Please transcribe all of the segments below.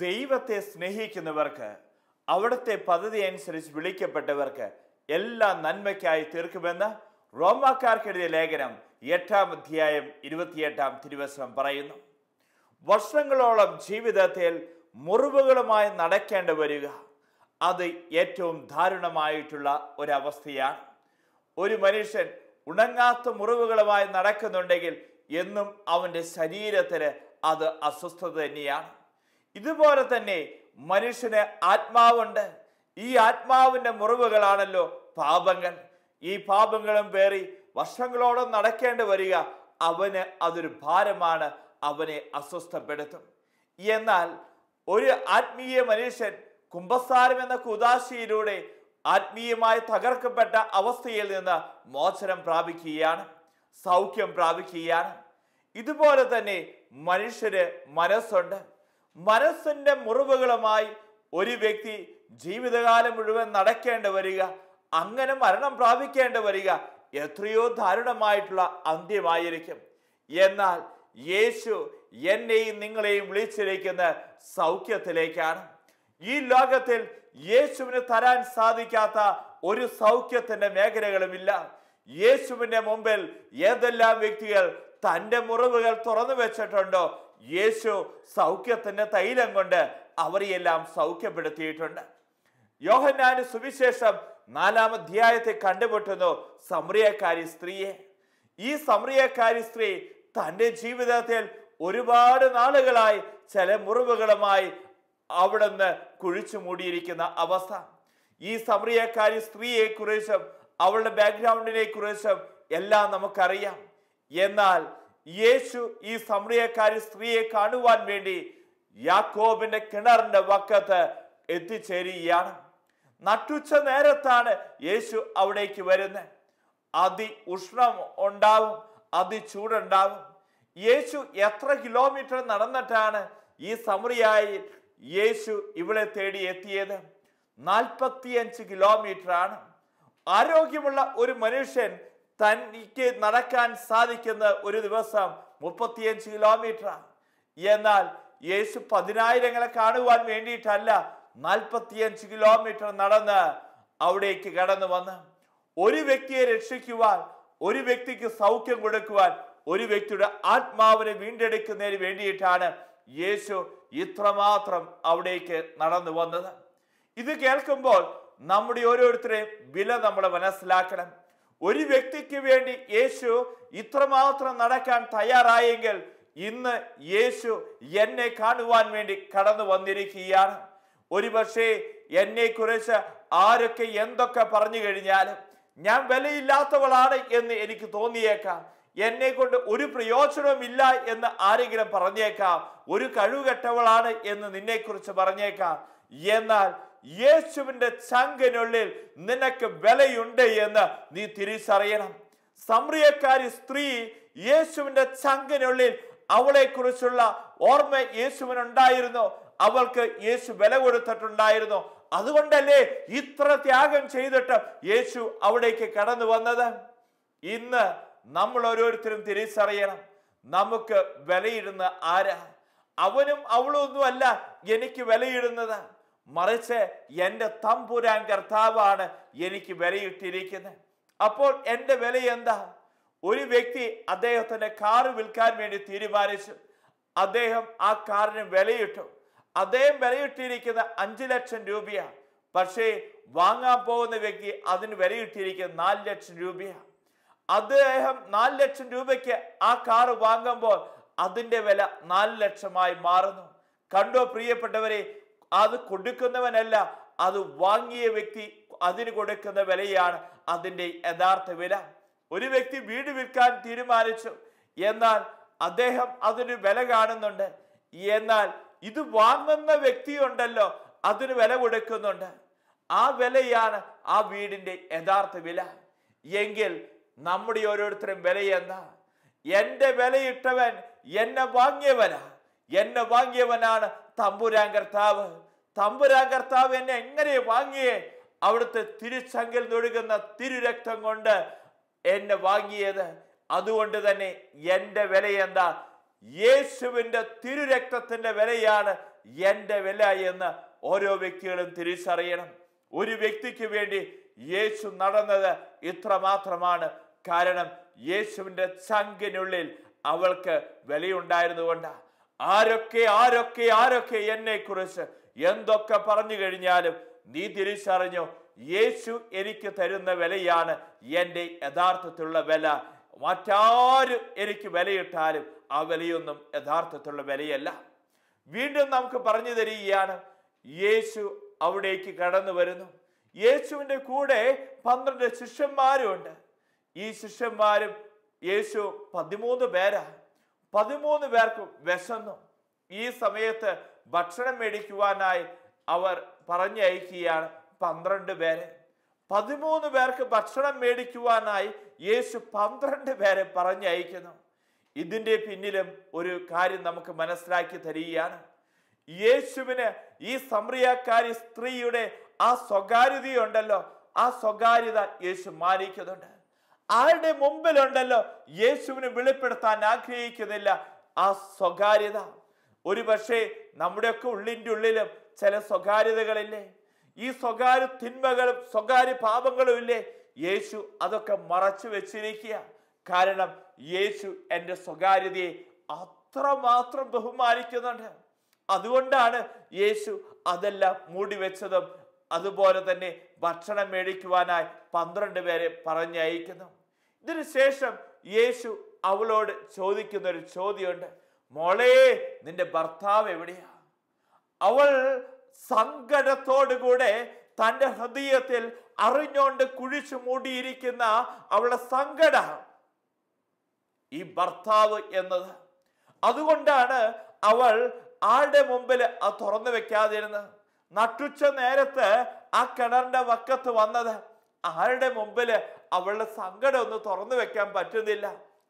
ദൈവത്തെ സ്നേഹിക്കുന്നവർക്ക് അവിടുത്തെ പദ്ധതി അനുസരിച്ച് വിളിക്കപ്പെട്ടവർക്ക് എല്ലാ നന്മയ്ക്കായി തീർക്കുമെന്ന് റോമാക്കാർക്കെഴുതിയ ലേഖനം 8-ാം അധ്യായം 28-ാം തിരുവചനം പറയുന്നു. വർഷങ്ങളോളം ജീവിതത്തിൽ മുറിവുകളുമായി നടക്കേണ്ടി വരിക അത് ഏറ്റവും ദാരുണമായിട്ടുള്ള ഒരവസ്ഥയാണ്. ഒരു മനുഷ്യൻ ഉണങ്ങാത്ത മുറിവുകളുമായി നടക്കുന്നുണ്ടെങ്കിൽ എന്നും അവൻ്റെ ശരീരത്തിൽ അത് അസ്വസ്ഥത തന്നെയാണ്. ഇതുപോലെ തന്നെ മനുഷ്യന് ആത്മാവുണ്ട്. ഈ ആത്മാവിൻ്റെ മുറിവുകളാണല്ലോ പാപങ്ങൾ. ഈ പാപങ്ങളും പേറി വർഷങ്ങളോളം നടക്കേണ്ടി വരിക അവന് അതൊരു ഭാരമാണ്, അവനെ അസ്വസ്ഥപ്പെടുത്തും. എന്നാൽ ഒരു ആത്മീയ മനുഷ്യൻ കുമ്പസാരം എന്ന കുദാശയിലൂടെ ആത്മീയമായി തകർക്കപ്പെട്ട അവസ്ഥയിൽ നിന്ന് മോചനം പ്രാപിക്കുകയാണ്, സൗഖ്യം പ്രാപിക്കുകയാണ്. ഇതുപോലെ തന്നെ മനുഷ്യന് മനസ്സുണ്ട്. മനസ്സിന്റെ മുറിവുകളുമായി ഒരു വ്യക്തി ജീവിതകാലം മുഴുവൻ നടക്കേണ്ടി വരിക, അങ്ങനെ മരണം പ്രാപിക്കേണ്ടി വരിക എത്രയോ ദാരുണമായിട്ടുള്ള അന്ത്യമായിരിക്കും. എന്നാൽ യേശു എന്നെയും നിങ്ങളെയും വിളിച്ചിരിക്കുന്ന സൗഖ്യത്തിലേക്കാണ്. ഈ ലോകത്തിൽ യേശുവിന് തരാൻ സാധിക്കാത്ത ഒരു സൗഖ്യത്തിന്റെ മേഖലകളുമില്ല. യേശുവിന്റെ മുമ്പിൽ ഏതെല്ലാം വ്യക്തികൾ തൻ്റെ മുറിവുകൾ തുറന്നു വെച്ചിട്ടുണ്ടോ യേശു സൗഖ്യത്തിന്റെ തൈലം കൊണ്ട് അവരെയെല്ലാം സൗഖ്യപ്പെടുത്തിയിട്ടുണ്ട്. യോഹന്നാന് സുവിശേഷം 4-ാം അധ്യായത്തെ കണ്ടുമുട്ടുന്നു സമറിയക്കാരി സ്ത്രീയെ. ഈ സമറിയക്കാരി സ്ത്രീ തൻ്റെ ജീവിതത്തിൽ ഒരുപാട് നാളുകളായി ചില മുറിവുകളുമായി അവിടുന്ന് കുഴിച്ചു മൂടിയിരിക്കുന്ന അവസ്ഥ. ഈ സമറിയക്കാരി സ്ത്രീയെ കുറിച്ചും അവളുടെ ബാക്ക്ഗ്രൗണ്ടിനെ കുറിച്ചും എല്ലാം നമുക്കറിയാം. എന്നാൽ യേശു ഈ സമറിയക്കാരി സ്ത്രീയെ കാണുവാൻ വേണ്ടി യാക്കോബിന്റെ കിണറിന്റെ വക്കത്ത് എത്തിച്ചേരുകയാണ്. നട്ടുച്ച നേരത്താണ് യേശു അവിടേക്ക് വരുന്നത്. ഉഷ്ണം ഉണ്ടാവും, ചൂടുണ്ടാവും. യേശു എത്ര കിലോമീറ്റർ നടന്നിട്ടാണ് ഈ സമറിയായിൽ യേശു ഇവിടെ തേടി എത്തിയത്? 45 കിലോമീറ്റർ ആണ്. ആരോഗ്യമുള്ള ഒരു മനുഷ്യൻ തനിക്ക് നടക്കാൻ സാധിക്കുന്ന ഒരു ദിവസം 35 കിലോമീറ്റർ. എന്നാൽ യേശു 10,000 കാണുവാൻ വേണ്ടിയിട്ടല്ല 45 കിലോമീറ്റർ നടന്ന് അവിടേക്ക് കടന്നു വന്ന് ഒരു വ്യക്തിയെ രക്ഷിക്കുവാൻ, ഒരു വ്യക്തിക്ക് സൗഖ്യം കൊടുക്കുവാൻ, ഒരു വ്യക്തിയുടെ ആത്മാവിനെ വീണ്ടെടുക്കുന്നതിന് വേണ്ടിയിട്ടാണ് യേശു ഇത്രമാത്രം അവിടേക്ക് നടന്നു വന്നത്. ഇത് കേൾക്കുമ്പോൾ നമ്മുടെ ഓരോരുത്തരെയും വില നമ്മൾ മനസ്സിലാക്കണം. ഒരു വ്യക്തിക്ക് വേണ്ടി യേശു ഇത്രമാത്രം നടക്കാൻ തയ്യാറായെങ്കിൽ ഇന്ന് യേശു എന്നെ കാണുവാൻ വേണ്ടി കടന്നു വന്നിരിക്കുകയാണ്. ഒരുപക്ഷെ എന്നെ കുറിച്ച് ആരൊക്കെ എന്തൊക്കെ പറഞ്ഞു കഴിഞ്ഞാലും ഞാൻ വിലയില്ലാത്തവളാണ് എന്ന് എനിക്ക് തോന്നിയേക്കാം, എന്നെ കൊണ്ട് ഒരു പ്രയോജനവുമില്ല എന്ന് ആരെങ്കിലും പറഞ്ഞേക്കാം, ഒരു കഴിവുകെട്ടവളാണ് എന്ന് നിന്നെ കുറിച്ച് പറഞ്ഞേക്കാം. എന്നാൽ യേശുവിന്റെ ചങ്കിനുള്ളിൽ നിനക്ക് വിലയുണ്ട് എന്ന് നീ തിരിച്ചറിയണം. സമറിയക്കാരി സ്ത്രീ യേശുവിന്റെ ചങ്കിനുള്ളിൽ അവളെ കുറിച്ചുള്ള ഓർമ്മ യേശുവിനുണ്ടായിരുന്നു. അവൾക്ക് യേശു വില കൊടുത്തിട്ടുണ്ടായിരുന്നു. അതുകൊണ്ടല്ലേ ഇത്ര ത്യാഗം ചെയ്തിട്ട് യേശു അവിടേക്ക് കടന്നു വന്നത്. ഇന്ന് നമ്മൾ ഓരോരുത്തരും തിരിച്ചറിയണം, നമുക്ക് വിലയിടുന്ന ആരാ? അവനും അവളും ഒന്നുമല്ല എനിക്ക് വിലയിടുന്നത്, മറിച്ച് എൻ്റെ തമ്പുരാൻ കർത്താവാണ് എനിക്ക് വിലയിട്ടിരിക്കുന്നത്. അപ്പോൾ എൻ്റെ വില എന്താ? ഒരു വ്യക്തി അദ്ദേഹത്തിന്റെ കാറ് വിൽക്കാൻ വേണ്ടി തീരുമാനിച്ചു. അദ്ദേഹം ആ കാറിന് വിലയിട്ടു. അദ്ദേഹം വിലയിട്ടിരിക്കുന്ന 5 ലക്ഷം രൂപയാണ്. പക്ഷേ വാങ്ങാൻ പോകുന്ന വ്യക്തി അതിന് വിലയിട്ടിരിക്കുന്ന 4 ലക്ഷം രൂപയാണ്. അദ്ദേഹം 4 ലക്ഷം രൂപയ്ക്ക് ആ കാറ് വാങ്ങുമ്പോൾ അതിന്റെ വില 4 ലക്ഷമായി മാറുന്നു. കണ്ടോ പ്രിയപ്പെട്ടവരെ, അത് കൊടുക്കുന്നവനല്ല, അത് വാങ്ങിയ വ്യക്തി അതിന് കൊടുക്കുന്ന വിലയാണ് അതിന്റെ യഥാർത്ഥ വില. ഒരു വ്യക്തി വീട് വിൽക്കാൻ തീരുമാനിച്ചു. എന്നാൽ അദ്ദേഹം അതിന് വില കാണുന്നുണ്ട്. എന്നാൽ ഇത് വാങ്ങുന്ന വ്യക്തിയുണ്ടല്ലോ അതിന് വില കൊടുക്കുന്നുണ്ട്. ആ വിലയാണ് ആ വീടിന്റെ യഥാർത്ഥ വില. എങ്കിൽ നമ്മുടെ ഓരോരുത്തരും വില എന്താ? എന്റെ വിലയിട്ടവൻ എന്നെ വാങ്ങിയവനാ. എന്നെ വാങ്ങിയവനാണ് തമ്പുരാൻ കർത്താവ്. തമ്പുരാൻ കർത്താവ് എന്നെ എങ്ങനെ വാങ്ങിയേ? അവിടുത്തെ തിരുച്ചങ്കിൽ നൊഴുകുന്ന തിരുരക്തം കൊണ്ട് എന്നെ വാങ്ങിയത്. അതുകൊണ്ട് തന്നെ എൻ്റെ വില എന്താ? യേശുവിൻ്റെ തിരുരക്തത്തിന്റെ വിലയാണ് എൻ്റെ വില എന്ന് ഓരോ വ്യക്തികളും തിരിച്ചറിയണം. ഒരു വ്യക്തിക്ക് വേണ്ടി യേശു നടന്നത് ഇത്രമാത്രമാണ്. കാരണം യേശുവിൻ്റെ ചങ്കിനുള്ളിൽ അവൾക്ക് വിലയുണ്ടായിരുന്നുകൊണ്ട് ആരൊക്കെ എന്നെ കുറിച്ച് എന്തൊക്കെ പറഞ്ഞു കഴിഞ്ഞാലും നീ തിരിച്ചറിഞ്ഞോ, യേശു എനിക്ക് തരുന്ന വിലയാണ് എൻ്റെ യഥാർത്ഥത്തിലുള്ള വില. മറ്റാരും എനിക്ക് വിലയിട്ടാലും ആ വിലയൊന്നും യഥാർത്ഥത്തിലുള്ള വിലയല്ല. വീണ്ടും നമുക്ക് പറഞ്ഞു തരികയാണ്, യേശു അവിടേക്ക് കടന്നു വരുന്നു. യേശുവിൻ്റെ കൂടെ 12 ശിഷ്യന്മാരും ഉണ്ട്. ഈ ശിഷ്യന്മാരും യേശു 13 പേരാ. 13 പേർക്ക് വിശന്നു. ഈ സമയത്ത് ഭക്ഷണം മേടിക്കുവാനായി അവർ പറഞ്ഞയക്കുകയാണ് 12 പേരെ. 13 പേർക്ക് ഭക്ഷണം മേടിക്കുവാനായി യേശു 12 പേരെ പറഞ്ഞയക്കുന്നു. ഇതിൻ്റെ പിന്നിലും ഒരു കാര്യം നമുക്ക് മനസ്സിലാക്കി തരികയാണ്. യേശുവിന് ഈ സമറിയക്കാരി സ്ത്രീയുടെ ആ സ്വകാര്യതയുണ്ടല്ലോ, ആ സ്വകാര്യത യേശു മാനിക്കുന്നുണ്ട്. ആരുടെ മുമ്പിലുണ്ടല്ലോ യേശുവിനെ വെളിപ്പെടുത്താൻ ആഗ്രഹിക്കുന്നില്ല ആ സ്വകാര്യത. ഒരു പക്ഷേ നമ്മുടെയൊക്കെ ഉള്ളിൻ്റെ ഉള്ളിലും ചില സ്വകാര്യതകളില്ലേ? ഈ സ്വകാര്യ തിന്മകളും സ്വകാര്യ പാപങ്ങളും ഇല്ലേ? യേശു അതൊക്കെ മറച്ചു വെച്ചിരിക്കുക. കാരണം യേശു എൻ്റെ സ്വകാര്യതയെ അത്രമാത്രം ബഹുമാനിക്കുന്നുണ്ട്. അതുകൊണ്ടാണ് യേശു അതെല്ലാം മൂടി വെച്ചതും അതുപോലെ തന്നെ ഭക്ഷണം മേടിക്കുവാനായി 12 പേരെ പറഞ്ഞയക്കുന്നു. ഇതിനു ശേഷം യേശു അവളോട് ചോദിക്കുന്ന ഒരു ചോദ്യമുണ്ട്. മോളെ, നിന്റെ ഭർത്താവ് എവിടെയാ? അവൾ സങ്കടത്തോടുകൂടെ തൻ്റെ ഹൃദയത്തിൽ അറിഞ്ഞുകൊണ്ട് കുഴിച്ചു മൂടിയിരിക്കുന്ന അവളുടെ സങ്കടം ഈ ഭർത്താവ് എന്നത്. അതുകൊണ്ടാണ് അവൾ ആരുടെ മുമ്പിൽ അത് തുറന്നു വെക്കാതിരുന്നത്. നട്ടുച്ച നേരത്ത് ആ കിണറിന്റെ വക്കത്ത് വന്നത് ആരുടെ മുമ്പില് അവളുടെ സങ്കടം ഒന്ന് തുറന്നു വെക്കാൻ പറ്റുന്നില്ല.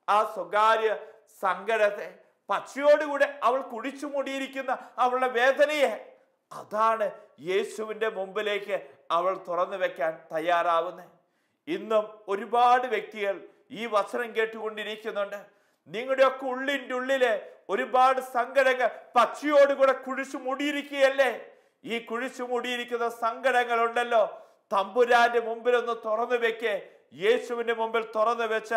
ആ സ്വകാര്യ സങ്കടത്തെ പച്ചയോടുകൂടെ അവൾ കുടിച്ചു മൂടിയിരിക്കുന്ന അവളുടെ വേദനയെ, അതാണ് യേശുവിൻ്റെ മുമ്പിലേക്ക് അവൾ തുറന്നു വെക്കാൻ തയ്യാറാവുന്നത്. ഇന്നും ഒരുപാട് വ്യക്തികൾ ഈ വചനം കേട്ടുകൊണ്ടിരിക്കുന്നുണ്ട്. നിങ്ങളുടെയൊക്കെ ഉള്ളിൻ്റെ ഉള്ളില് ഒരുപാട് സങ്കടങ്ങൾ പച്ചയോടുകൂടെ കുഴിച്ചു മൂടിയിരിക്കുകയല്ലേ? ഈ കുഴിച്ചു മൂടിയിരിക്കുന്ന സങ്കടങ്ങൾ ഉണ്ടല്ലോ, തമ്പുരാന്റെ മുമ്പിൽ ഒന്ന് തുറന്നു വെക്കേ. യേശുവിന്റെ മുമ്പിൽ തുറന്നു വെച്ച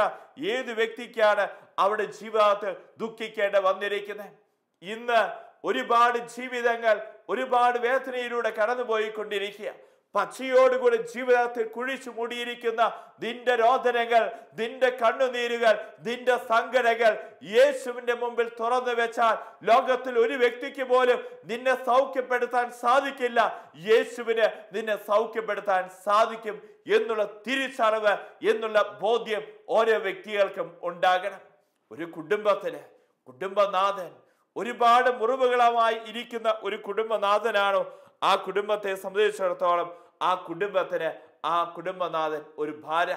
ഏത് വ്യക്തിക്കാണ് അവിടെ ജീവിതത്തിൽ ദുഃഖിക്കേണ്ട വന്നിരിക്കുന്നത്? ഇന്ന് ഒരുപാട് ജീവിതങ്ങൾ ഒരുപാട് വേദനയിലൂടെ കടന്നുപോയിക്കൊണ്ടിരിക്കുക. പച്ചയോടുകൂടി ജീവിതത്തിൽ കുഴിച്ചു മൂടിയിരിക്കുന്ന നിന്റെ രോദനങ്ങൾ, നിന്റെ കണ്ണുനീരുകൾ, നിന്റെ സങ്കടങ്ങൾ യേശുവിന്റെ മുമ്പിൽ തുറന്നു വെച്ചാൽ ലോകത്തിൽ ഒരു വ്യക്തിക്ക് പോലും നിന്നെ സൗഖ്യപ്പെടുത്താൻ സാധിക്കില്ല. യേശുവിന് നിന്നെ സൗഖ്യപ്പെടുത്താൻ സാധിക്കും എന്നുള്ള തിരിച്ചറിവ്, എന്നുള്ള ബോധ്യം ഓരോ വ്യക്തികൾക്കും ഉണ്ടാകണം. ഒരു കുടുംബത്തിന് കുടുംബനാഥൻ ഒരുപാട് മുറിവുകളുമായി ഇരിക്കുന്ന ഒരു കുടുംബനാഥനാണോ? ആ കുടുംബത്തെ സംബന്ധിച്ചിടത്തോളം ആ കുടുംബത്തിന് ആ കുടുംബനാഥൻ ഒരു ഭാര.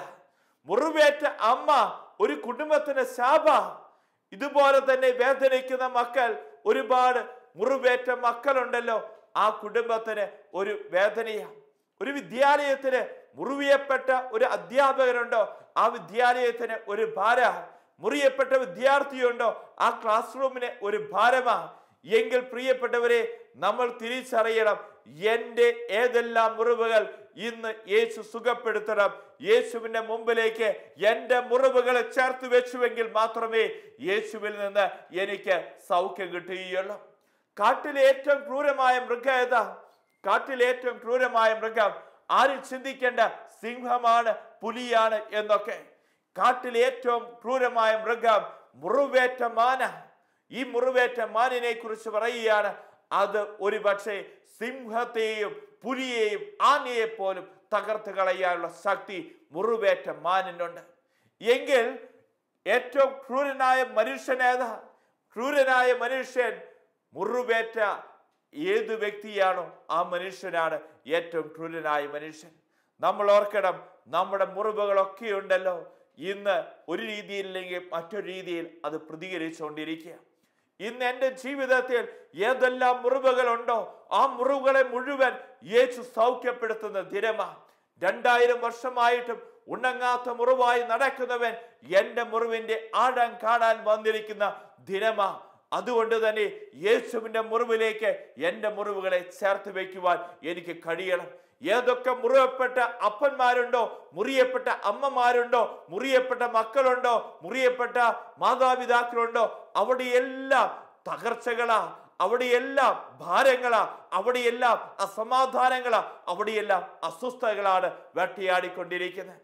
മുറിവേറ്റ അമ്മ ഒരു കുടുംബത്തിന് ശാപ. ഇതുപോലെ തന്നെ വേദനിക്കുന്ന മക്കൾ, ഒരുപാട് മുറിവേറ്റ മക്കളുണ്ടല്ലോ, ആ കുടുംബത്തിന് ഒരു വേദനയാണ്. ഒരു വിദ്യാലയത്തിന് മുറിവേറ്റ ഒരു അധ്യാപകരുണ്ടോ, ആ വിദ്യാലയത്തിന് ഒരു ഭാര. മുറിയപ്പെട്ട വിദ്യാർത്ഥിയുണ്ടോ, ആ ക്ലാസ് റൂമിന് ഒരു ഭാരമാണ്. എങ്കിൽ പ്രിയപ്പെട്ടവരെ, നമ്മൾ തിരിച്ചറിയണം, എൻ്റെ ഏതെല്ലാം മുറിവുകൾ ഇന്ന് യേശു സുഖപ്പെടുത്തണം. യേശുവിന്റെ മുമ്പിലേക്ക് എൻ്റെ മുറിവുകളെ ചേർത്ത് വെച്ചുവെങ്കിൽ മാത്രമേ യേശുവിൽ നിന്ന് എനിക്ക് സൗഖ്യം കിട്ടുകയുള്ളൂ. കാട്ടിലെ ഏറ്റവും ക്രൂരമായ മൃഗം ഏതാ? കാട്ടിലെ ഏറ്റവും ക്രൂരമായ മൃഗം ആരും ചിന്തിക്കേണ്ട സിംഹമാണ്, പുലിയാണ് എന്നൊക്കെ. കാട്ടിലെ ഏറ്റവും ക്രൂരമായ മൃഗം മുറിവേറ്റ മാന. ഈ മുറിവേറ്റ മാനിനെ കുറിച്ച് പറയുകയാണ്, അത് ഒരു പക്ഷേ സിംഹത്തെയും പുലിയെയും ആനയെ പോലും തകർത്ത് കളയാനുള്ള ശക്തി മുറിവേറ്റ മാനിനുണ്ട്. എങ്കിൽ ഏറ്റവും ക്രൂരനായ മനുഷ്യൻ ഏതാ? ക്രൂരനായ മനുഷ്യൻ മുറിവേറ്റ ഏത് വ്യക്തിയാണോ ആ മനുഷ്യനാണ് ഏറ്റവും ക്രൂരനായ മനുഷ്യൻ. നമ്മൾ ഓർക്കണം, നമ്മുടെ മുറിവുകളൊക്കെ ഉണ്ടല്ലോ, ഇന്ന് ഒരു രീതിയില്ലെങ്കിൽ മറ്റൊരു രീതിയിൽ അത് പ്രതികരിച്ചുകൊണ്ടിരിക്കുക. ഇന്ന് എൻ്റെ ജീവിതത്തിൽ ഏതെല്ലാം മുറിവുകളുണ്ടോ ആ മുറിവുകളെ മുഴുവൻ യേശു സൗഖ്യപ്പെടുത്തുന്ന ദിനമാണ്. 2000 വർഷമായിട്ടും ഉണങ്ങാത്ത മുറിവായി നടക്കുന്നവൻ എൻ്റെ മുറിവിന്റെ ആഴം കാണാൻ വന്നിരിക്കുന്ന ദിനമാ. അതുകൊണ്ട് തന്നെ യേശുവിൻ്റെ മുറിവിലേക്ക് എൻ്റെ മുറിവുകളെ ചേർത്ത് വയ്ക്കുവാൻ എനിക്ക് കഴിയണം. ഏതൊക്കെ മുറിയപ്പെട്ട അപ്പന്മാരുണ്ടോ, മുറിയപ്പെട്ട അമ്മമാരുണ്ടോ, മുറിയപ്പെട്ട മക്കളുണ്ടോ, മുറിയപ്പെട്ട മാതാപിതാക്കളുണ്ടോ, അവിടെയെല്ലാം തകർച്ചകളാ, അവിടെയെല്ലാം ഭാരങ്ങളാ, അവിടെയെല്ലാം അസമാധാനങ്ങളാ, അവിടെയെല്ലാം അസ്വസ്ഥതകളാണ് വേട്ടയാടിക്കൊണ്ടിരിക്കുന്നത്.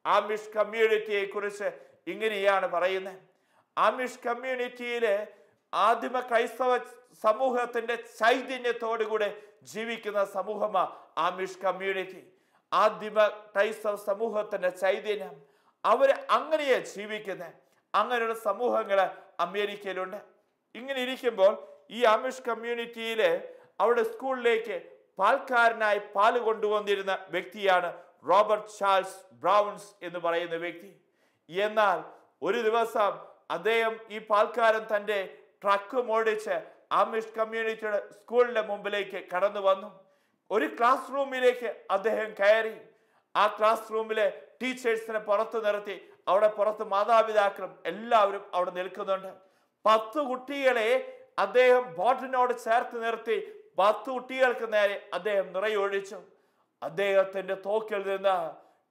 ആമിഷ് കമ്മ്യൂണിറ്റിയെ കുറിച്ച് ഇങ്ങനെയാണ് പറയുന്നത്. ആമിഷ് കമ്മ്യൂണിറ്റിയിലെ ആദിമ ക്രൈസ്തവ സമൂഹത്തിന്റെ ചൈതന്യത്തോടുകൂടെ ജീവിക്കുന്ന സമൂഹമാണ് ആമിഷ് കമ്മ്യൂണിറ്റി. ആദിമ ക്രൈസ്തവ സമൂഹത്തിന്റെ ചൈതന്യം, അവര് അങ്ങനെയാ ജീവിക്കുന്നത്. അങ്ങനെയുള്ള സമൂഹങ്ങൾ അമേരിക്കയിലുണ്ട്. ഇങ്ങനെ ഇരിക്കുമ്പോൾ ഈ ആമിഷ് കമ്മ്യൂണിറ്റിയിലെ അവിടെ സ്കൂളിലേക്ക് പാൽക്കാരനായി പാല് കൊണ്ടുവന്നിരുന്ന വ്യക്തിയാണ് റോബർട്ട് ചാൾസ് ബ്രൗൺസ് എന്ന് പറയുന്ന വ്യക്തി. എന്നാൽ ഒരു ദിവസം അദ്ദേഹം, ഈ പാൽക്കാരൻ, തൻ്റെ ട്രക്ക് ഓടിച്ച് ആമിഷ് കമ്മ്യൂണിറ്റിയുടെ സ്കൂളിന്റെ മുമ്പിലേക്ക് കടന്നു വന്നു. ഒരു ക്ലാസ് റൂമിലേക്ക് അദ്ദേഹം കയറി. ആ ക്ലാസ് റൂമിലെ ടീച്ചേഴ്സിനെ പുറത്ത് നിർത്തി. അവിടെ പുറത്ത് മാതാപിതാക്കളും എല്ലാവരും അവിടെ നിൽക്കുന്നുണ്ട്. 10 കുട്ടികളെ അദ്ദേഹം ബോട്ടിനോട് ചേർത്ത് നിർത്തി 10 കുട്ടികൾക്ക് നേരെ അദ്ദേഹം നിറയൊഴിച്ചു. അദ്ദേഹത്തിന്റെ തോക്കിൽ നിന്ന്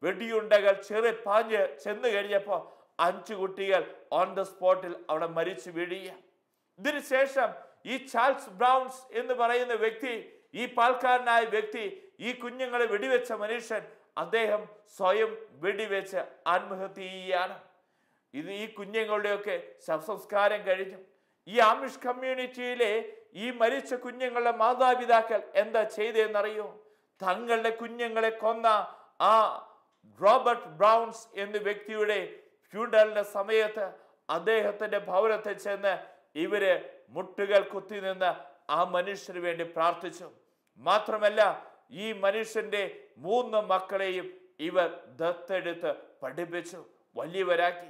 വെടിയുണ്ടകൾ ചെറിയ പാഞ്ഞ് ചെന്ന് കഴിഞ്ഞപ്പോൾ 5 കുട്ടികൾ ഓൺ ദ സ്പോട്ടിൽ അവിടെ മരിച്ചു വീഴുക. ഇതിനുശേഷം ഈ ചാൾസ് ബ്രൗൺസ് എന്ന് പറയുന്ന വ്യക്തി, ഈ പാൽക്കാരനായ വ്യക്തി, ഈ കുഞ്ഞുങ്ങളെ വെടിവെച്ച മനുഷ്യൻ, അദ്ദേഹം സ്വയം വെടിവെച്ച് ആത്മഹത്യ ചെയ്യുകയാണ്. ഈ കുഞ്ഞുങ്ങളുടെയൊക്കെ ശവസംസ്കാരം കഴിഞ്ഞു. ഈ ആമിഷ് കമ്മ്യൂണിറ്റിയിലെ ഈ മരിച്ച കുഞ്ഞുങ്ങളുടെ മാതാപിതാക്കൾ എന്താ ചെയ്തതെന്നറിയോ? തങ്ങളുടെ കുഞ്ഞുങ്ങളെ കൊന്ന ആ റോബർട്ട് ബ്രൗൺസ് എന്ന വ്യക്തിയുടെ ഫ്യൂണറലിന്റെ സമയത്ത് അദ്ദേഹത്തിന്റെ ഭവനത്തിൽ ചെന്ന് ഇവര് മുട്ടുകൾ കുത്തി നിന്ന് ആ മനുഷ്യന് വേണ്ടി പ്രാർത്ഥിച്ചു. മാത്രമല്ല, ഈ മനുഷ്യന്റെ 3 മക്കളെയും ഇവർ ദത്തെടുത്ത് പഠിപ്പിച്ചു, വലിയവരാക്കി.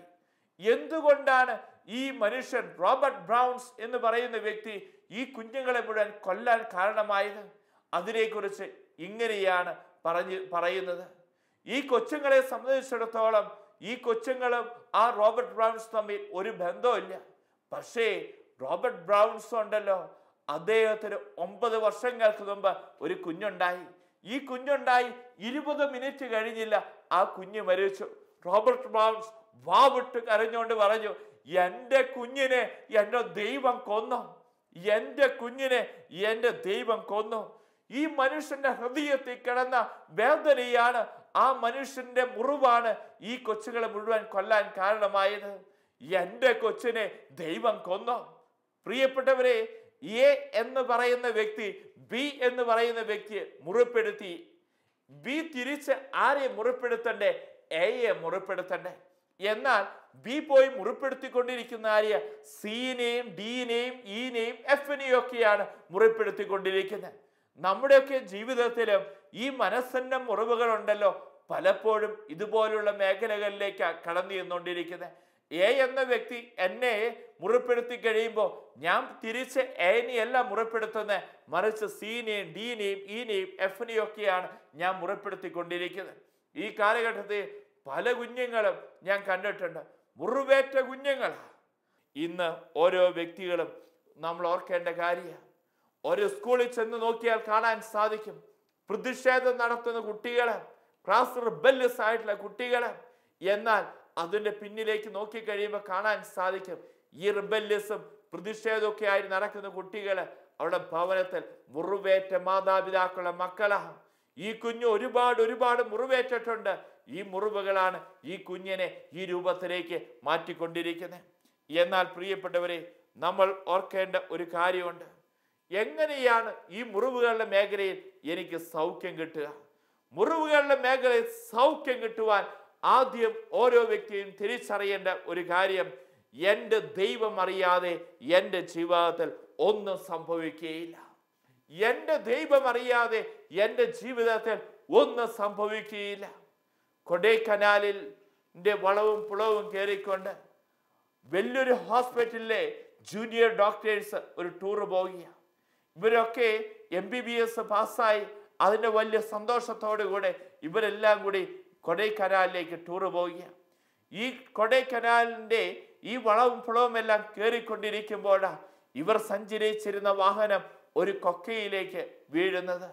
എന്തുകൊണ്ടാണ് ഈ മനുഷ്യൻ റോബർട്ട് ബ്രൗൺസ് എന്ന് പറയുന്ന വ്യക്തി ഈ കുഞ്ഞുങ്ങളെ മുഴുവൻ കൊല്ലാൻ കാരണമായത്? അതിനെക്കുറിച്ച് ഇങ്ങനെയാണ് പറയുന്നത്. ഈ കൊച്ചുങ്ങളെ സംബന്ധിച്ചിടത്തോളം ഈ കൊച്ചുങ്ങളും ആ റോബർട്ട് ബ്രൗൺസ് തമ്മിൽ ഒരു ബന്ധമില്ല. പക്ഷേ റോബർട്ട് ബ്രൗൺസ് ഉണ്ടല്ലോ, അദ്ദേഹത്തിന് 9 വർഷങ്ങൾക്ക് മുമ്പ് ഒരു കുഞ്ഞുണ്ടായി. ഈ കുഞ്ഞുണ്ടായി 20 മിനിറ്റ് കഴിഞ്ഞില്ല, ആ കുഞ്ഞ് മരിച്ചു. റോബർട്ട് ബ്രൗൺസ് വാവിട്ട് കരഞ്ഞുകൊണ്ട് പറഞ്ഞു, എൻ്റെ കുഞ്ഞിനെ എൻ്റെ ദൈവം കൊന്നു, എൻ്റെ കുഞ്ഞിനെ എൻ്റെ ദൈവം കൊന്നു. ഈ മനുഷ്യന്റെ ഹൃദയത്തിൽ കിടന്ന വേദനയാണ്, ആ മനുഷ്യന്റെ മുറിവാണ് ഈ കൊച്ചുകളെ മുഴുവൻ കൊല്ലാൻ കാരണമായത്. എൻ്റെ കൊച്ചിനെ ദൈവം കൊന്നു. പ്രിയപ്പെട്ടവരെ, എ എന്ന് പറയുന്ന വ്യക്തി ബി എന്ന് പറയുന്ന വ്യക്തിയെ മുറിപ്പെടുത്തി. ബി തിരിച്ച് ആരെ മുറിപ്പെടുത്തണ്ടേ? എയെ മുറിപ്പെടുത്തണ്ടേ? എന്നാൽ ബി പോയി മുറിപ്പെടുത്തിക്കൊണ്ടിരിക്കുന്ന ആര്യ സിനെയും ഡിനെയും ഇനെയും എഫിനെയും ഒക്കെയാണ് മുറിപ്പെടുത്തിക്കൊണ്ടിരിക്കുന്നത്. നമ്മുടെയൊക്കെ ജീവിതത്തിലും ഈ മനസ്സിന്റെ മുറിവുകളുണ്ടല്ലോ, പലപ്പോഴും ഇതുപോലുള്ള മേഖലകളിലേക്ക് കടന്നു ചെന്നുകൊണ്ടിരിക്കുന്നത്. എ എന്ന വ്യക്തി എന്നെ മുറിപ്പെടുത്തി കഴിയുമ്പോൾ ഞാൻ തിരിച്ച് എനെയല്ല മുറിപ്പെടുത്തുന്നത്, മറിച്ച് സിനെയും ഡിനെയും ഇനെയും എഫിനെയും ഒക്കെയാണ് ഞാൻ മുറിപ്പെടുത്തിക്കൊണ്ടിരിക്കുന്നത്. ഈ കാലഘട്ടത്തിൽ പല കുഞ്ഞുങ്ങളും ഞാൻ കണ്ടിട്ടുണ്ട്, മുറിവേറ്റ കുഞ്ഞുങ്ങളാണ്. ഇന്ന് ഓരോ വ്യക്തികളും നമ്മൾ ഓർക്കേണ്ട കാര്യമാണ്. ഒരു സ്കൂളിൽ ചെന്ന് നോക്കിയാൽ കാണാൻ സാധിക്കും, പ്രതിഷേധം നടത്തുന്ന കുട്ടികളെ, ക്ലാസ് റിബല്യസ് ആയിട്ടുള്ള കുട്ടികളെ. എന്നാൽ അതിന്റെ പിന്നിലേക്ക് നോക്കിക്കഴിയുമ്പോൾ കാണാൻ സാധിക്കും, ഈ റിബല്യസും പ്രതിഷേധമൊക്കെ ആയി നടക്കുന്ന കുട്ടികള് അവിടെ ഭവനത്തിൽ മുറിവേറ്റ മാതാപിതാക്കളുടെ മക്കളാണ്. ഈ കുഞ്ഞ് ഒരുപാട് മുറിവേറ്റിട്ടുണ്ട്. ഈ മുറിവുകളാണ് ഈ കുഞ്ഞിനെ ഈ രൂപത്തിലേക്ക് മാറ്റിക്കൊണ്ടിരിക്കുന്നത്. എന്നാൽ പ്രിയപ്പെട്ടവരെ, നമ്മൾ ഓർക്കേണ്ട ഒരു കാര്യമുണ്ട്. എങ്ങനെയാണ് ഈ മുറിവുകളുടെ മേഖലയിൽ എനിക്ക് സൗഖ്യം കിട്ടുക? മുറിവുകളുടെ മേഖലയിൽ സൗഖ്യം കിട്ടുവാൻ ആദ്യം ഓരോ വ്യക്തിയും തിരിച്ചറിയേണ്ട ഒരു കാര്യം, എൻ്റെ ദൈവം അറിയാതെ എൻ്റെ ജീവിതത്തിൽ ഒന്നും സംഭവിക്കുകയില്ല. എൻ്റെ ദൈവം അറിയാതെ എൻ്റെ ജീവിതത്തിൽ ഒന്നും സംഭവിക്കുകയില്ല. കൊടൈക്കനാലിൻ്റെ വളവും പുളവും കയറിക്കൊണ്ട് വലിയൊരു ഹോസ്പിറ്റലിലെ ജൂനിയർ ഡോക്ടേഴ്സ് ഒരു ടൂറ് പോവുകയാണ്. ഇവരൊക്കെ MBBS പാസ്സായി അതിൻ്റെ വലിയ സന്തോഷത്തോടു കൂടെ ഇവരെല്ലാം കൂടി കൊടൈക്കനാലിലേക്ക് ടൂറ് പോവുകയാണ്. ഈ കൊടൈക്കനാലിൻ്റെ ഈ വളവും പുളവും എല്ലാം കയറിക്കൊണ്ടിരിക്കുമ്പോഴാണ് ഇവർ സഞ്ചരിച്ചിരുന്ന വാഹനം ഒരു കൊക്കയിലേക്ക് വീഴുന്നത്.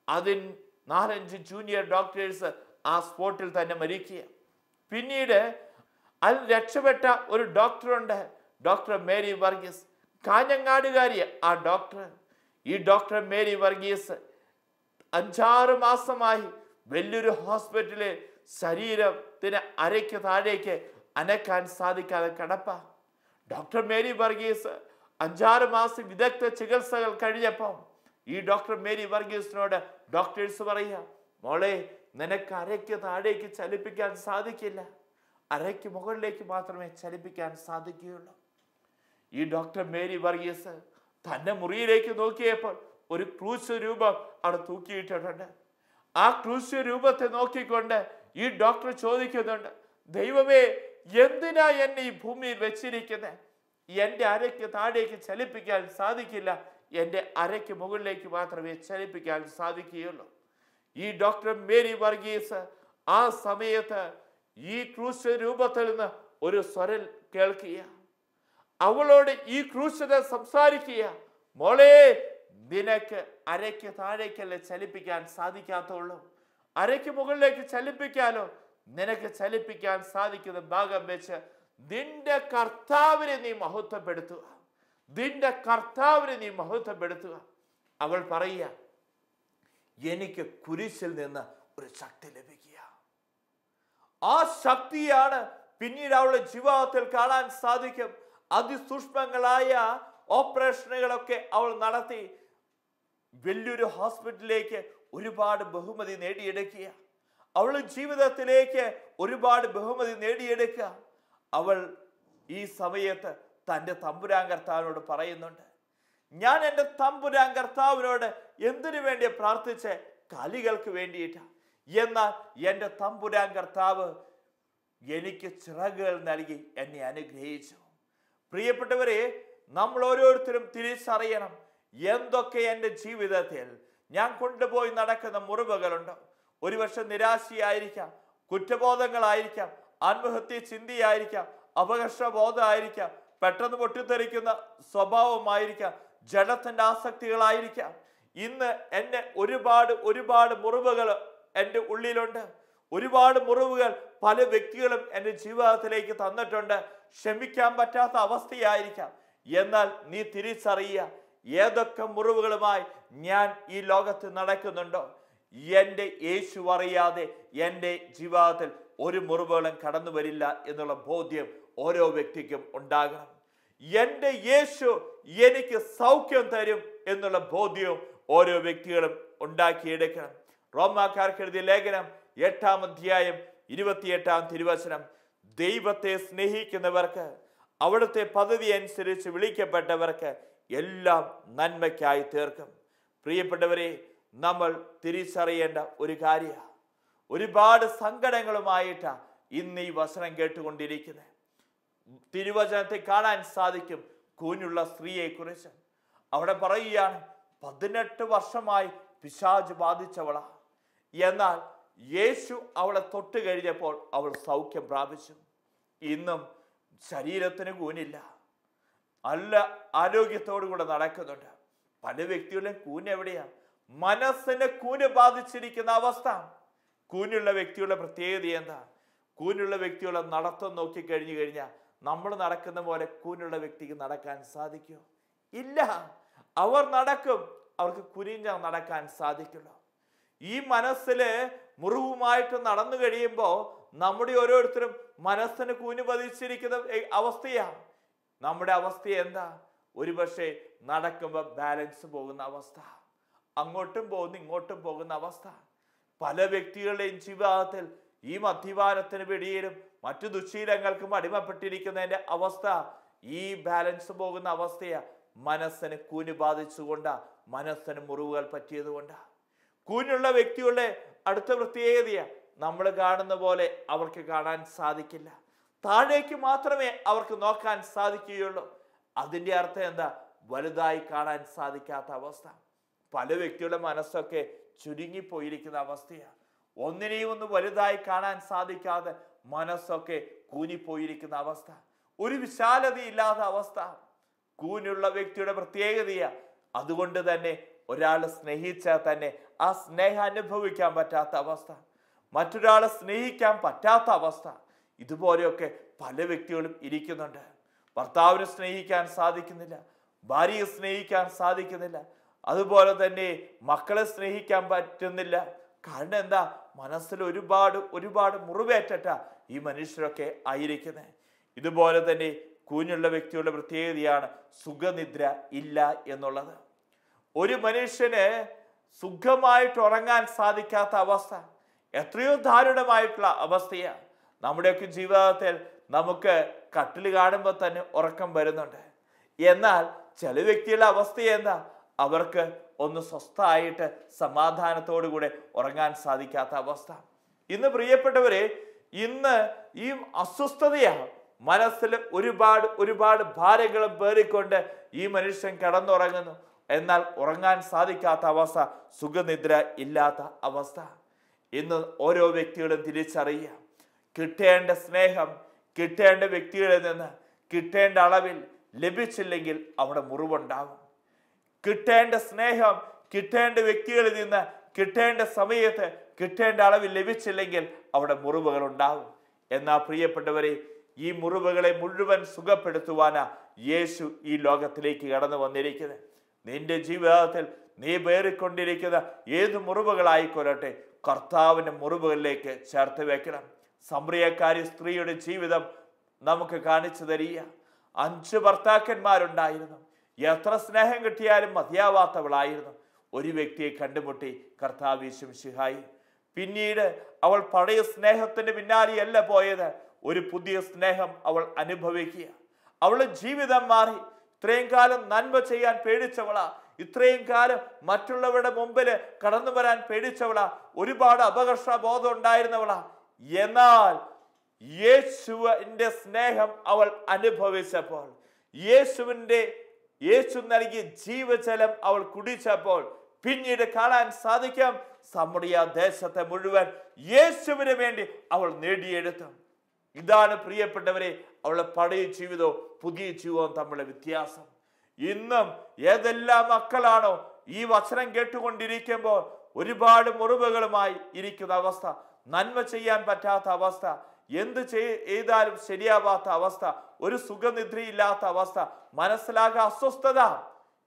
അതിൽ 4-5 ജൂനിയർ ഡോക്ടേഴ്സ് ആ സ്പോട്ടിൽ തന്നെ മരിക്കുക. പിന്നീട് അതിൽ രക്ഷപ്പെട്ട ഒരു ഡോക്ടറുണ്ട്, ഡോക്ടർ മേരി വർഗീസ്, കാഞ്ഞങ്ങാടുകാരിയ ആ ഡോക്ടർ. ഈ ഡോക്ടർ മേരി വർഗീസ് 5-6 മാസമായി വലിയൊരു ഹോസ്പിറ്റലിൽ ശരീരത്തിന് അരയ്ക്ക് താഴേക്ക് അനക്കാൻ സാധിക്കാതെ കിടപ്പ. ഡോക്ടർ മേരി വർഗീസ് 5-6 മാസം വിദഗ്ധ ചികിത്സകൾ കഴിഞ്ഞപ്പം ഈ ഡോക്ടർ മേരി വർഗീസിനോട് ഡോക്ടേഴ്സ് പറയുക, മോളെ, നിനക്ക് അരയ്ക്ക് താഴേക്ക് ചലിപ്പിക്കാൻ സാധിക്കില്ല, അരയ്ക്ക് മുകളിലേക്ക് മാത്രമേ ചലിപ്പിക്കാൻ സാധിക്കുകയുള്ളൂ. ഈ ഡോക്ടർ മേരി വർഗീസ് തന്റെ മുറിയിലേക്ക് നോക്കിയപ്പോൾ ഒരു ക്രൂശ് രൂപം അവിടെ തൂക്കിയിട്ടിട്ടുണ്ട്. ആ ക്രൂശ് രൂപത്തെ നോക്കിക്കൊണ്ട് ഈ ഡോക്ടർ ചോദിക്കുന്നുണ്ട്, ദൈവമേ, എന്തിനാ എന്നെ ഈ ഭൂമിയിൽ വെച്ചിരിക്കുന്നത്? എൻ്റെ അരയ്ക്ക് താഴേക്ക് ചലിപ്പിക്കാൻ സാധിക്കില്ല, എൻ്റെ അരയ്ക്ക് മുകളിലേക്ക് മാത്രമേ ചലിപ്പിക്കാൻ സാധിക്കുകയുള്ളൂ. ഈ ഡോക്ടർ മേരി വർഗീസ് ആ സമയത്ത് ഈ ക്രൂശ് രൂപത്തിൽ നിന്ന് ഒരു സ്വരം കേൾക്കുക. അവളോട് ഈ ക്രൂശത സംസാരിക്കുക, മോളെ, നിനക്ക് അരയ്ക്ക് താഴേക്കല്ലേ ചലിപ്പിക്കാൻ സാധിക്കാത്തുള്ളൂ, അരയ്ക്ക് മുകളിലേക്ക് ചലിപ്പിക്കാനോ? നിനക്ക് ചലിപ്പിക്കാൻ സാധിക്കുന്ന ഭാഗം വെച്ച് നിന്റെ കർത്താവിനെ നീ മഹത്വപ്പെടുത്തുക, നിന്റെ കർത്താവിനെ നീ മഹത്വപ്പെടുത്തുക. അവൾ പറയുക, എനിക്ക് കുരിശിൽ നിന്ന് ഒരു ശക്തി ലഭിക്കുക. ആ ശക്തിയാണ് പിന്നീട് അവളുടെ ജീവിതത്തിൽ കാണാൻ സാധിക്കും. അതിസൂക്ഷ്മങ്ങളായ ഓപ്പറേഷനുകളൊക്കെ അവൾ നടത്തി വലിയൊരു ഹോസ്പിറ്റലിലേക്ക് ഒരുപാട് ബഹുമതി നേടിയെടുക്കുക. അവൾ ജീവിതത്തിലേക്ക് ഒരുപാട് ബഹുമതി നേടിയെടുക്കുക. അവൾ ഈ സമയത്ത് തൻ്റെ തമ്പുരാൻ കർത്താവിനോട് പറയുന്നുണ്ട്, ഞാൻ എൻ്റെ തമ്പുരാൻ കർത്താവിനോട് എന്തിനു വേണ്ടി പ്രാർത്ഥിച്ച്? കാലികൾക്ക് വേണ്ടിയിട്ടാ. എന്നാൽ എൻ്റെ തമ്പുരാൻ കർത്താവ് എനിക്ക് ചിറകുകൾ നൽകി എന്നെ അനുഗ്രഹിച്ചു. പ്രിയപ്പെട്ടവരെ, നമ്മൾ ഓരോരുത്തരും തിരിച്ചറിയണം, എന്തൊക്കെ എൻ്റെ ജീവിതത്തിൽ ഞാൻ കൊണ്ടുപോയി നടക്കുന്ന മുറിവുകളുണ്ടോ? ഒരുപക്ഷെ നിരാശയായിരിക്കാം, കുറ്റബോധങ്ങളായിരിക്കാം, ആത്മഹത്യ ചിന്തയായിരിക്കാം, അപകർഷബോധമായിരിക്കാം, പെട്ടെന്ന് പൊട്ടിത്തെറിക്കുന്ന സ്വഭാവമായിരിക്കാം, ജഡത്തിന്റെ ആസക്തികളായിരിക്കാം. ഇന്ന് എന്നെ ഒരുപാട് മുറിവുകൾ എൻ്റെ ഉള്ളിലുണ്ട്. ഒരുപാട് മുറിവുകൾ പല വ്യക്തികളും എൻ്റെ ജീവിതത്തിലേക്ക് തന്നിട്ടുണ്ട്. ക്ഷമിക്കാൻ പറ്റാത്ത അവസ്ഥയായിരിക്കാം. എന്നാൽ നീ തിരിച്ചറിയുക, ഏതൊക്കെ മുറിവുകളുമായി ഞാൻ ഈ ലോകത്ത് നടക്കുന്നുണ്ടോ, എൻ്റെ യേശു അറിയാതെ എൻ്റെ ജീവിതത്തിൽ ഒരു മുറിവുകളും കടന്നു വരില്ല എന്നുള്ള ബോധ്യം ഓരോ വ്യക്തിക്കും ഉണ്ടാകണം. എൻ്റെ യേശു എനിക്ക് സൗഖ്യം തരും എന്നുള്ള ബോധ്യവും ഓരോ വ്യക്തികളും ഉണ്ടാക്കിയെടുക്കണം. റോമാക്കാർക്ക് എഴുതിയ ലേഖനം 8-ാം അധ്യായം 28-ാം തിരുവചനം, ദൈവത്തെ സ്നേഹിക്കുന്നവർക്ക് അവിടുത്തെ പദ്ധതി അനുസരിച്ച് വിളിക്കപ്പെട്ടവർക്ക് എല്ലാം നന്മയ്ക്കായി തീർക്കും. പ്രിയപ്പെട്ടവരെ, നമ്മൾ തിരിച്ചറിയേണ്ട ഒരു കാര്യമാണ്, ഒരുപാട് സങ്കടങ്ങളുമായിട്ടാണ് ഇന്ന് ഈ വചനം കേട്ടുകൊണ്ടിരിക്കുന്നത്. തിരുവചനത്തെ കാണാൻ സാധിക്കും കൂനുള്ള സ്ത്രീയെ കുറിച്ച്. അവിടെ പറയുകയാണ്, 18 വർഷമായി പിശാച് ബാധിച്ചവളാ. എന്നാൽ യേശു അവളെ തൊട്ട് കഴിഞ്ഞപ്പോൾ അവൾ സൗഖ്യം പ്രാപിച്ചു. ഇന്നും ശരീരത്തിന് കൂനില്ല, നല്ല ആരോഗ്യത്തോടു കൂടെ നടക്കുന്നുണ്ട്. പല വ്യക്തികളുടെയും കൂന് എവിടെയാ? മനസ്സിന് കൂന് ബാധിച്ചിരിക്കുന്ന അവസ്ഥ. കൂനുള്ള വ്യക്തിയുടെ പ്രത്യേകത എന്താ? കൂനുള്ള വ്യക്തികളെ നടത്തം നോക്കി കഴിഞ്ഞു കഴിഞ്ഞാൽ നമ്മൾ നടക്കുന്ന പോലെ കൂനുള്ള വ്യക്തിക്ക് നടക്കാൻ സാധിക്കുമോ? ഇല്ല. അവർ നടക്കും, അവർക്ക് കുനിഞ്ഞ നടക്കാൻ സാധിക്കുള്ളൂ. ഈ മനസ്സില് മുറിവുമായിട്ട് നടന്നു കഴിയുമ്പോൾ നമ്മുടെ ഓരോരുത്തരും മനസ്സിന് കൂന് പതിച്ചിരിക്കുന്ന അവസ്ഥയാണ്. നമ്മുടെ അവസ്ഥ എന്താ? ഒരുപക്ഷെ നടക്കുമ്പോൾ ബാലൻസ് പോകുന്ന അവസ്ഥ, അങ്ങോട്ടും പോകുന്നു ഇങ്ങോട്ടും പോകുന്ന അവസ്ഥ. പല വ്യക്തികളുടെയും ജീവിതത്തിൽ ഈ മദ്യപാനത്തിന് പിടിയിലും മറ്റു ദുശ്ശീലങ്ങൾക്കും അടിമപ്പെട്ടിരിക്കുന്നതിന്റെ അവസ്ഥ, ഈ ബാലൻസ് പോകുന്ന അവസ്ഥയാ. മനസ്സിന് കൂന് ബാധിച്ചുകൊണ്ടാ, മനസ്സിന് മുറിവുകൾ പറ്റിയത് കൊണ്ടാ. കൂനുള്ള വ്യക്തികളുടെ അടുത്ത പ്രത്യേകതയാ, നമ്മൾ കാണുന്ന പോലെ അവർക്ക് കാണാൻ സാധിക്കില്ല, താഴേക്ക് മാത്രമേ അവർക്ക് നോക്കാൻ സാധിക്കുകയുള്ളൂ. അതിൻ്റെ അർത്ഥം എന്താ? വലുതായി കാണാൻ സാധിക്കാത്ത അവസ്ഥ. പല വ്യക്തികളുടെ മനസ്സൊക്കെ ചുരുങ്ങിപ്പോയിരിക്കുന്ന അവസ്ഥയാണ്. ഒന്നിനെയും ഒന്ന് വലുതായി കാണാൻ സാധിക്കാതെ മനസ്സൊക്കെ കൂനിപ്പോയിരിക്കുന്ന അവസ്ഥ, ഒരു വിശാലതയില്ലാത്ത അവസ്ഥ. കൂനുള്ള വ്യക്തിയുടെ പ്രത്യേകതയാണ്. അതുകൊണ്ട് തന്നെ ഒരാളെ സ്നേഹിച്ചാൽ തന്നെ ആ സ്നേഹം അനുഭവിക്കാൻ പറ്റാത്ത അവസ്ഥ, മറ്റൊരാളെ സ്നേഹിക്കാൻ പറ്റാത്ത അവസ്ഥ, ഇതുപോലെയൊക്കെ പല വ്യക്തികളും ഇരിക്കുന്നുണ്ട്. ഭർത്താവിനെ സ്നേഹിക്കാൻ സാധിക്കുന്നില്ല, ഭാര്യയെ സ്നേഹിക്കാൻ സാധിക്കുന്നില്ല, അതുപോലെ തന്നെ മക്കളെ സ്നേഹിക്കാൻ പറ്റുന്നില്ല. കാരണം എന്താ? മനസ്സിൽ ഒരുപാട് മുറിവേറ്റ ഈ മനുഷ്യരൊക്കെ ആയിരിക്കുന്നത്. ഇതുപോലെ തന്നെ കൂനുള്ള വ്യക്തിയുടെ പ്രത്യേകതയാണ് സുഖനിദ്ര ഇല്ല എന്നുള്ളത്. ഒരു മനുഷ്യന് സുഖമായിട്ട് ഉറങ്ങാൻ സാധിക്കാത്ത അവസ്ഥ എത്രയോ ദാരുണമായിട്ടുള്ള അവസ്ഥയാണ്. നമ്മുടെയൊക്കെ ജീവിതത്തിൽ നമുക്ക് കട്ടിൽ കാണുമ്പോൾ തന്നെ ഉറക്കം വരുന്നുണ്ട്. എന്നാൽ ചില വ്യക്തികളുടെ അവസ്ഥ എന്താ? അവർക്ക് ഒന്ന് സ്വസ്ഥമായിട്ട് സമാധാനത്തോടു കൂടെ ഉറങ്ങാൻ സാധിക്കാത്ത അവസ്ഥ. ഇന്ന് പ്രിയപ്പെട്ടവരെ, ഇന്ന് ഈ അസ്വസ്ഥതയാണ്. മനസ്സിൽ ഒരുപാട് ഭാരങ്ങളും പേറിക്കൊണ്ട് ഈ മനുഷ്യൻ കിടന്നുറങ്ങുന്നു. എന്നാൽ ഉറങ്ങാൻ സാധിക്കാത്ത അവസ്ഥ, സുഖനിദ്ര ഇല്ലാത്ത അവസ്ഥ. ഇന്ന് ഓരോ വ്യക്തികളും തിരിച്ചറിയുക, കിട്ടേണ്ട സ്നേഹം കിട്ടേണ്ട വ്യക്തികളിൽ നിന്ന് കിട്ടേണ്ട അളവിൽ ലഭിച്ചില്ലെങ്കിൽ അവിടെ മുറിവുണ്ടാകും. കിട്ടേണ്ട സ്നേഹം കിട്ടേണ്ട വ്യക്തികളിൽ നിന്ന് കിട്ടേണ്ട സമയത്ത് കിട്ടേണ്ട അളവിൽ ലഭിച്ചില്ലെങ്കിൽ അവിടെ മുറിവുകൾ ഉണ്ടാകും. എന്നാൽ പ്രിയപ്പെട്ടവരെ, ഈ മുറിവുകളെ മുഴുവൻ സുഖപ്പെടുത്തുവാനാ യേശു ഈ ലോകത്തിലേക്ക് കടന്നു വന്നിരിക്കുന്നത്. നിന്റെ ജീവിതത്തിൽ നീ പേറിക്കൊണ്ടിരിക്കുന്ന ഏത് മുറിവുകളായിക്കൊള്ളട്ടെ, കർത്താവിൻ്റെ മുറിവുകളിലേക്ക് ചേർത്ത് വെക്കണം. സമറിയക്കാരി സ്ത്രീയുടെ ജീവിതം നമുക്ക് കാണിച്ചു തരിക. 5 ഭർത്താക്കന്മാരുണ്ടായിരുന്നു. എത്ര സ്നേഹം കിട്ടിയാലും മതിയാവാത്തവളായിരുന്നു. ഒരു വ്യക്തിയെ കണ്ടുമുട്ടി, കർത്താവ് യേശു മിശിഹായി. പിന്നീട് അവൾ പഴയ സ്നേഹത്തിന്റെ പിന്നാലെയല്ല പോയത്, ഒരു പുതിയ സ്നേഹം അവൾ അനുഭവിക്കുക. അവളുടെ ജീവിതം മാറി. ഇത്രയും കാലം നന്മ ചെയ്യാൻ പേടിച്ചവളാ, ഇത്രയും കാലം മറ്റുള്ളവരുടെ മുമ്പിൽ കടന്നു വരാൻ പേടിച്ചവളാ, ഒരുപാട് അപകർഷബോധം ഉണ്ടായിരുന്നവളാ. എന്നാൽ യേശുവിന്റെ സ്നേഹം അവൾ അനുഭവിച്ചപ്പോൾ, യേശു നൽകിയ ജീവജലം അവൾ കുടിച്ചപ്പോൾ പിന്നീട് കാണാൻ സാധിക്കാം, സമറിയ ദേശത്തെ മുഴുവൻ യേശുവിന് വേണ്ടി അവൾ നേടിയെടുത്തു. ഇതാണ് പ്രിയപ്പെട്ടവരെ അവളുടെ പഴയ ജീവിതവും പുതിയ ജീവിതവും തമ്മിലുള്ള വ്യത്യാസം. ഇന്നും ഏതെല്ലാം മക്കളാണോ ഈ വചനം കേട്ടുകൊണ്ടിരിക്കുമ്പോൾ ഒരുപാട് മുറിവുകളുമായി ഇരിക്കുന്ന അവസ്ഥ, നന്മ ചെയ്യാൻ പറ്റാത്ത അവസ്ഥ, എന്ത് ചെയ്താലും ശരിയാവാത്ത അവസ്ഥ, ഒരു സുഖനിദ്രയില്ലാത്ത അവസ്ഥ, മനസ്സിലാകെ അസ്വസ്ഥത,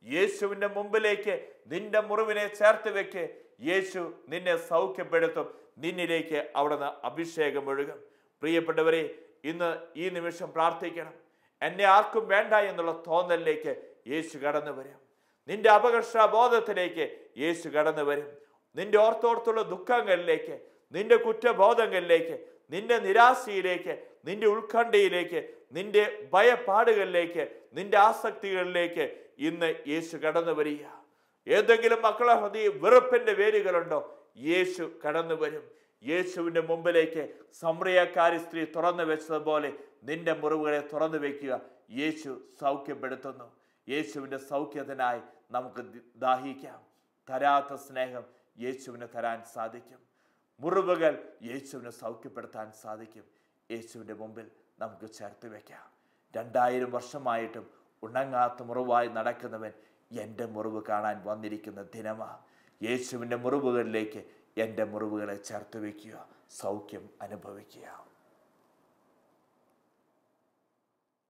യേശുവിന്റെ മുമ്പിലേക്ക് നിന്റെ മുറിവിനെ ചേർത്ത് വെക്ക്. യേശു നിന്നെ സൗഖ്യപ്പെടുത്തും. നിന്നിലേക്ക് അവിടുന്ന് അഭിഷേകം ഒഴുകും. പ്രിയപ്പെട്ടവരെ, ഇന്ന് ഈ നിമിഷം പ്രാർത്ഥിക്കണം. എന്നെ ആർക്കും വേണ്ട എന്നുള്ള തോന്നലിലേക്ക് യേശു കടന്നു വരും. നിന്റെ അപകർഷബോധത്തിലേക്ക് യേശു കടന്നു വരും. നിന്റെ ഓർത്തോർത്തുള്ള ദുഃഖങ്ങളിലേക്ക്, നിന്റെ കുറ്റബോധങ്ങളിലേക്ക്, നിന്റെ നിരാശയിലേക്ക്, നിന്റെ ഉത്കണ്ഠയിലേക്ക്, നിന്റെ ഭയപ്പാടുകളിലേക്ക്, നിന്റെ ആസക്തികളിലേക്ക് ഇന്ന് യേശു കടന്നു വരിക. ഏതെങ്കിലും മക്കളെ ഹൃദയം വെറുപ്പിന്റെ വേരുകളുണ്ടോ? യേശു കടന്നു വരും. യേശുവിന്റെ മുമ്പിലേക്ക് സമറിയക്കാരി സ്ത്രീ തുറന്നു വെച്ചതുപോലെ നിന്റെ മുറിവുകളെ തുറന്നു വെക്കുക. യേശു സൗഖ്യപ്പെടുത്തുന്നു. യേശുവിന്റെ സൗഖ്യത്തിനായി നമുക്ക് ദാഹിക്കാം. തരാത്ത സ്നേഹം യേശുവിന് തരാൻ സാധിക്കും. മുറിവുകൾ യേശുവിനെ സൗഖ്യപ്പെടുത്താൻ സാധിക്കും. യേശുവിൻ്റെ മുമ്പിൽ നമുക്ക് ചേർത്ത് വെക്കാം. 2000 വർഷമായിട്ടും ഉണങ്ങാത്ത മുറിവായി നടക്കുന്നവൻ എൻ്റെ മുറിവ് കാണാൻ വന്നിരിക്കുന്ന ദിനമാണ്. യേശുവിൻ്റെ മുറിവുകളിലേക്ക് എൻ്റെ മുറിവുകളെ ചേർത്ത് വയ്ക്കുക, സൗഖ്യം അനുഭവിക്കുക.